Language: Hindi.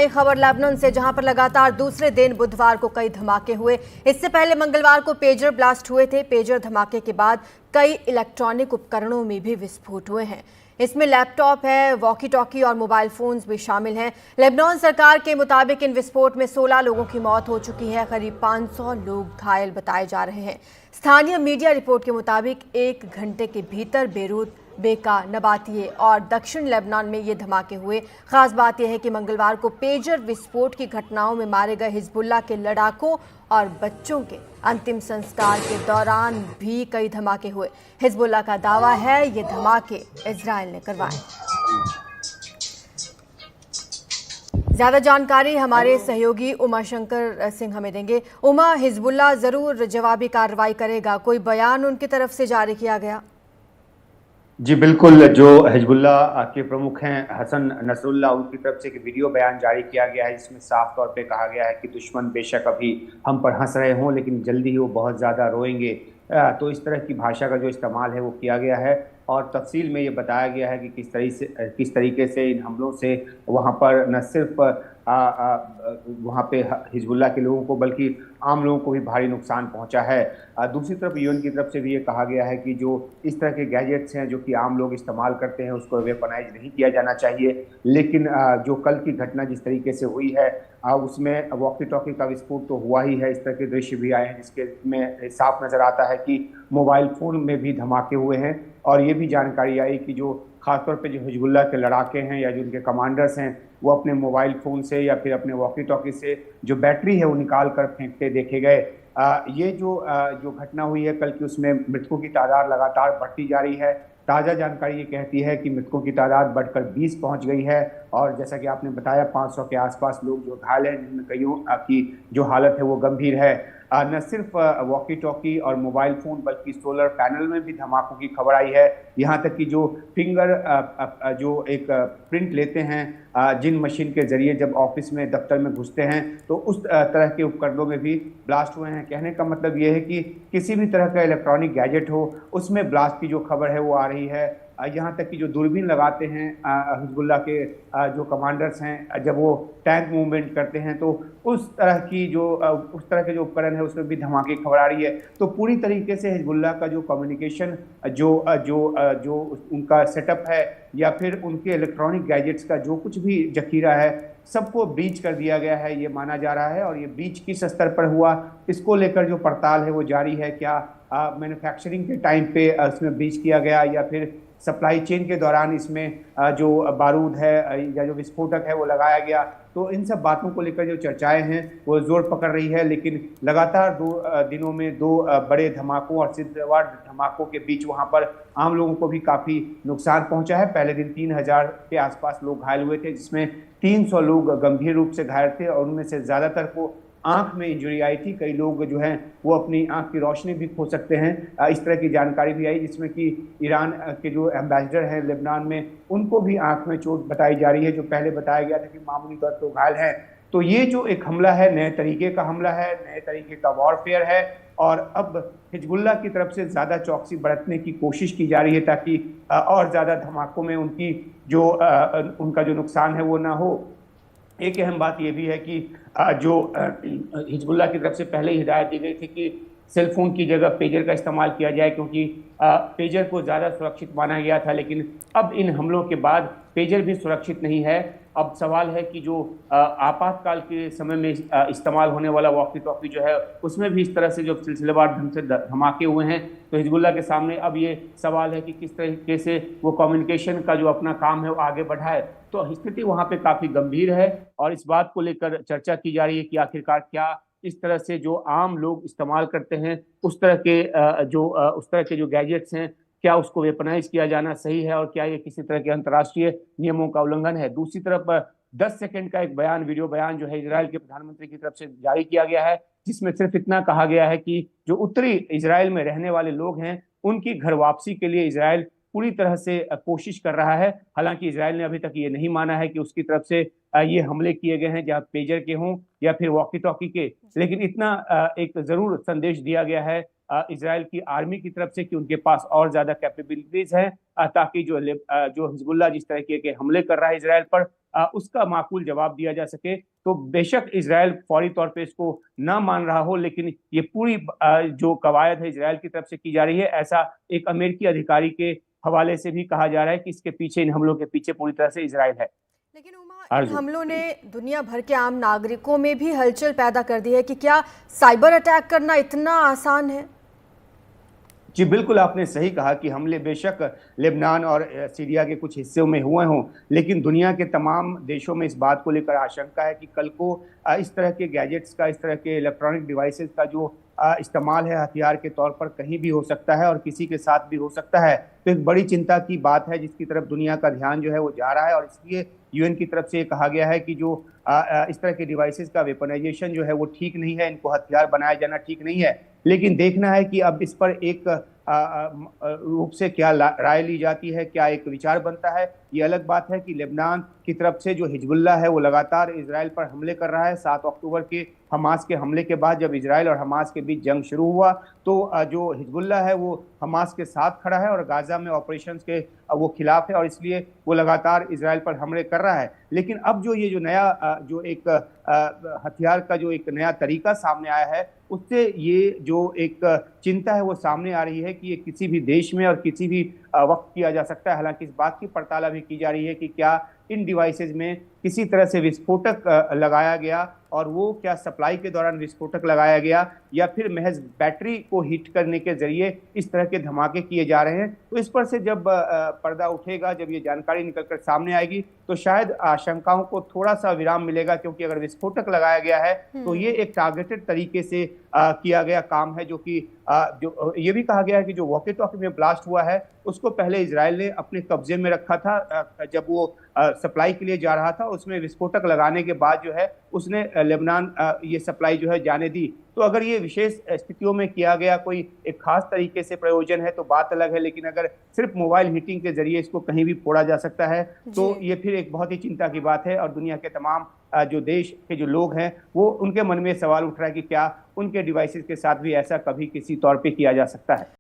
एक खबर लेबनान से, जहां पर लगातार दूसरे दिन बुधवार को कई धमाके हुए। इससे पहले मंगलवार को पेजर ब्लास्ट हुए थे। पेजर धमाके के बाद कई इलेक्ट्रॉनिक उपकरणों में भी विस्फोट हुए हैं। इसमें लैपटॉप है, वॉकी टॉकी और मोबाइल फोन्स भी शामिल हैं। लेबनान सरकार के मुताबिक इन विस्फोट में 16 लोगों की मौत हो चुकी है। करीब 500 लोग घायल बताए जा रहे हैं। स्थानीय मीडिया रिपोर्ट के मुताबिक 1 घंटे के भीतर बेरूत, बेका, नबातिये और दक्षिण लेबनान में ये धमाके हुए। खास बात यह है कि मंगलवार को पेजर विस्फोट की घटनाओं में मारे गए हिजबुल्लाह के लड़ाकों और बच्चों के अंतिम संस्कार के दौरान भी कई धमाके हुए। हिजबुल्लाह का दावा है ये धमाके इजराइल ने करवाए। ज्यादा जानकारी हमारे सहयोगी उमा शंकर सिंह हमें देंगे। उमा, हिजबुल्लाह जरूर जवाबी कार्रवाई करेगा, कोई बयान उनकी तरफ से जारी किया गया? जी बिल्कुल, जो हिजबुल्लाह के प्रमुख हैं हसन नसरुल्लाह, उनकी तरफ से एक वीडियो बयान जारी किया गया है, जिसमें साफ तौर पे कहा गया है कि दुश्मन बेशक अभी हम पर हंस रहे हों, लेकिन जल्दी ही वो बहुत ज़्यादा रोएंगे। तो इस तरह की भाषा का जो इस्तेमाल है वो किया गया है और तफसील में ये बताया गया है कि किस तरीके से इन हमलों से वहाँ पर न सिर्फ वहाँ पे हिजबुल्लाह के लोगों को बल्कि आम लोगों को भी भारी नुकसान पहुंचा है। दूसरी तरफ यूएन की तरफ से भी ये कहा गया है कि जो इस तरह के गैजेट्स हैं जो कि आम लोग इस्तेमाल करते हैं, उसको वेपनाइज नहीं किया जाना चाहिए। लेकिन जो कल की घटना जिस तरीके से हुई है उसमें वॉकी टॉकी का विस्फोट तो हुआ ही है। इस तरह के दृश्य भी आए हैं जिसके में साफ नजर आता है कि मोबाइल फोन में भी धमाके हुए हैं। और ये भी जानकारी आई कि जो खासतौर पे जो हिजबुल्लाह के लड़ाके हैं या जो उनके कमांडर्स हैं, वो अपने मोबाइल फ़ोन से या फिर अपने वॉकी टॉकी से जो बैटरी है वो निकाल कर फेंकते देखे गए। ये जो घटना हुई है कल की, उसमें मृतकों की तादाद लगातार बढ़ती जा रही है। ताज़ा जानकारी ये कहती है कि मृतकों की तादाद बढ़कर 20 पहुंच गई है और जैसा कि आपने बताया 500 के आसपास लोग जो घायल हैं, जिनमें कईयों की जो हालत है वो गंभीर है। न सिर्फ वॉकी टॉकी और मोबाइल फ़ोन बल्कि सोलर पैनल में भी धमाकों की खबर आई है। यहाँ तक कि जो फिंगर जो एक प्रिंट लेते हैं जिन मशीन के ज़रिए जब ऑफिस में दफ्तर में घुसते हैं, तो उस तरह के उपकरणों में भी ब्लास्ट हुए हैं। कहने का मतलब ये है कि किसी भी तरह का इलेक्ट्रॉनिक गैजेट हो उसमें ब्लास्ट की जो खबर है वो आ रही है। यहाँ तक कि जो दूरबीन लगाते हैं हिजबुल्लाह के जो कमांडर्स हैं, जब वो टैंक मूवमेंट करते हैं तो उस तरह के जो उपकरण है उसमें भी धमाके की खबर आ रही है। तो पूरी तरीके से हिजबुल्लाह का जो कम्युनिकेशन जो उनका सेटअप है या फिर उनके इलेक्ट्रॉनिक गैजेट्स का जो कुछ भी जखीरा है, सबको ब्रीच कर दिया गया है, ये माना जा रहा है। और ये ब्रीच किस स्तर पर हुआ, इसको लेकर जो पड़ताल है वो जारी है। क्या मैन्युफैक्चरिंग के टाइम पे इसमें ब्रीच किया गया या फिर सप्लाई चेन के दौरान इसमें जो बारूद है या जो विस्फोटक है वो लगाया गया। तो इन सब बातों को लेकर जो चर्चाएं हैं वो जोर पकड़ रही है। लेकिन लगातार 2 दिनों में 2 बड़े धमाकों और सिलसिलेवार धमाकों के बीच वहां पर आम लोगों को भी काफ़ी नुकसान पहुंचा है। पहले दिन 3000 के आसपास लोग घायल हुए थे, जिसमें 300 लोग गंभीर रूप से घायल थे और उनमें से ज़्यादातर को आंख में इंजरी आई थी। कई लोग जो हैं वो अपनी आंख की रोशनी भी खो सकते हैं। इस तरह की जानकारी भी आई, जिसमें कि ईरान के जो एम्बेसडर हैं लेबनान में, उनको भी आंख में चोट बताई जा रही है, जो पहले बताया गया था कि मामूली तौर पर घायल है। तो ये जो एक हमला है, नए तरीके का हमला है, नए तरीके का वॉरफेयर है और अब हिजबुल्लाह की तरफ से ज़्यादा चौकसी बरतने की कोशिश की जा रही है ताकि और ज़्यादा धमाकों में उनका जो नुकसान है वो ना हो। एक अहम बात यह भी है कि जो हिजबुल्लाह की तरफ से पहले ही हिदायत दी गई थी कि सेलफोन की जगह पेजर का इस्तेमाल किया जाए, क्योंकि पेजर को ज़्यादा सुरक्षित माना गया था। लेकिन अब इन हमलों के बाद पेजर भी सुरक्षित नहीं है। अब सवाल है कि जो आपातकाल के समय में इस्तेमाल होने वाला वॉकी टॉकी जो है, उसमें भी इस तरह से जो सिलसिलेवार ढंग से धमाके हुए हैं, तो हिजबुल्लाह के सामने अब ये सवाल है कि किस तरीके से वो कम्युनिकेशन का जो अपना काम है वो आगे बढ़ाए। तो स्थिति वहाँ पे काफ़ी गंभीर है और इस बात को लेकर चर्चा की जा रही है कि आखिरकार क्या इस तरह से जो आम लोग इस्तेमाल करते हैं उस तरह के जो गैजेट्स हैं, क्या उसको वेपनाइज किया जाना सही है और क्या ये किसी तरह के अंतर्राष्ट्रीय नियमों का उल्लंघन है। दूसरी तरफ 10 सेकंड का एक वीडियो बयान जो है इजराइल के प्रधानमंत्री की तरफ से जारी किया गया है, जिसमें सिर्फ इतना कहा गया है कि जो उत्तरी इजराइल में रहने वाले लोग हैं उनकी घर वापसी के लिए इजराइल पूरी तरह से कोशिश कर रहा है। हालांकि इजराइल ने अभी तक ये नहीं माना है कि उसकी तरफ से ये हमले किए गए हैं, जहां पेजर के हों या फिर वॉकी टॉकी के। लेकिन इतना एक जरूर संदेश दिया गया है इजराइल की आर्मी की तरफ से कि उनके पास और ज्यादा कैपेबिलिटीज हैं ताकि जो हिजबुल्लाह जिस तरह के हमले कर रहा है इजराइल पर, उसका माकूल जवाब दिया जा सके। तो बेशक इजराइल फौरी तौर पे इसको ना मान रहा हो, लेकिन ये पूरी जो कवायद है इजराइल की तरफ से की जा रही है, ऐसा एक अमेरिकी अधिकारी के हवाले से भी कहा जा रहा है कि इसके पीछे, इन हमलों के पीछे पूरी तरह से इजराइल है। लेकिन उमा, इन आरजू। हमलों ने दुनिया भर के आम नागरिकों में भी हलचल पैदा कर दी है कि क्या साइबर अटैक करना इतना आसान है? जी बिल्कुल, आपने सही कहा कि हमले बेशक लेबनान और सीरिया के कुछ हिस्सों में हुए हों, लेकिन दुनिया के तमाम देशों में इस बात को लेकर आशंका है कि कल को इस तरह के गैजेट्स का, इस तरह के इलेक्ट्रॉनिक डिवाइसेस का जो इस्तेमाल है हथियार के तौर पर, कहीं भी हो सकता है और किसी के साथ भी हो सकता है। तो एक बड़ी चिंता की बात है जिसकी तरफ दुनिया का ध्यान जो है वो जा रहा है, और इसलिए यूएन की तरफ से ये कहा गया है कि जो इस तरह के डिवाइसेस का वेपनाइजेशन जो है वो ठीक नहीं है, इनको हथियार बनाया जाना ठीक नहीं है। लेकिन देखना है कि अब इस पर एक रूप से क्या राय ली जाती है, क्या एक विचार बनता है। ये अलग बात है कि लेबनान की तरफ से जो हिजबुल्लाह है वो लगातार इजराइल पर हमले कर रहा है। 7 अक्टूबर के हमास के हमले के बाद जब इजराइल और हमास के बीच जंग शुरू हुआ तो जो हिजबुल्लाह है वो हमास के साथ खड़ा है और गाजा में ऑपरेशंस के वो खिलाफ है, और इसलिए वो लगातार इजराइल पर हमले कर रहा है। लेकिन अब जो ये जो नया जो एक हथियार का जो एक नया तरीका सामने आया है, उससे ये जो एक चिंता है वो सामने आ रही है कि ये किसी भी देश में और किसी भी वक्त किया जा सकता है। हालांकि इस बात की पड़ताल अभी की जा रही है कि क्या इन डिवाइसेज में किसी तरह से विस्फोटक लगाया गया, और वो क्या सप्लाई के दौरान विस्फोटक लगाया गया या फिर महज बैटरी को हीट करने के जरिए इस तरह के धमाके किए जा रहे हैं। तो इस पर से जब पर्दा उठेगा, जब ये जानकारी निकलकर सामने आएगी, तो शायद आशंकाओं को थोड़ा सा विराम मिलेगा, क्योंकि अगर विस्फोटक लगाया गया है तो ये एक टारगेटेड तरीके से किया गया काम है। जो कि जो ये भी कहा गया है कि जो वॉकी टॉकी में ब्लास्ट हुआ है उसको पहले इजराइल ने अपने कब्जे में रखा था। जब वो सप्लाई के लिए जा रहा था, उसमें विस्फोटक लगाने के बाद जो है उसने लेबनान ये सप्लाई जो है जाने दी। तो अगर ये विशेष स्थितियों में किया गया कोई एक खास तरीके से प्रयोजन है तो बात अलग है, लेकिन अगर सिर्फ मोबाइल हीटिंग के जरिए इसको कहीं भी फोड़ा जा सकता है तो ये फिर एक बहुत ही चिंता की बात है। और दुनिया के तमाम जो देश के जो लोग हैं वो उनके मन में सवाल उठ रहा है कि क्या उनके डिवाइसेस के साथ भी ऐसा कभी किसी तौर पे किया जा सकता है।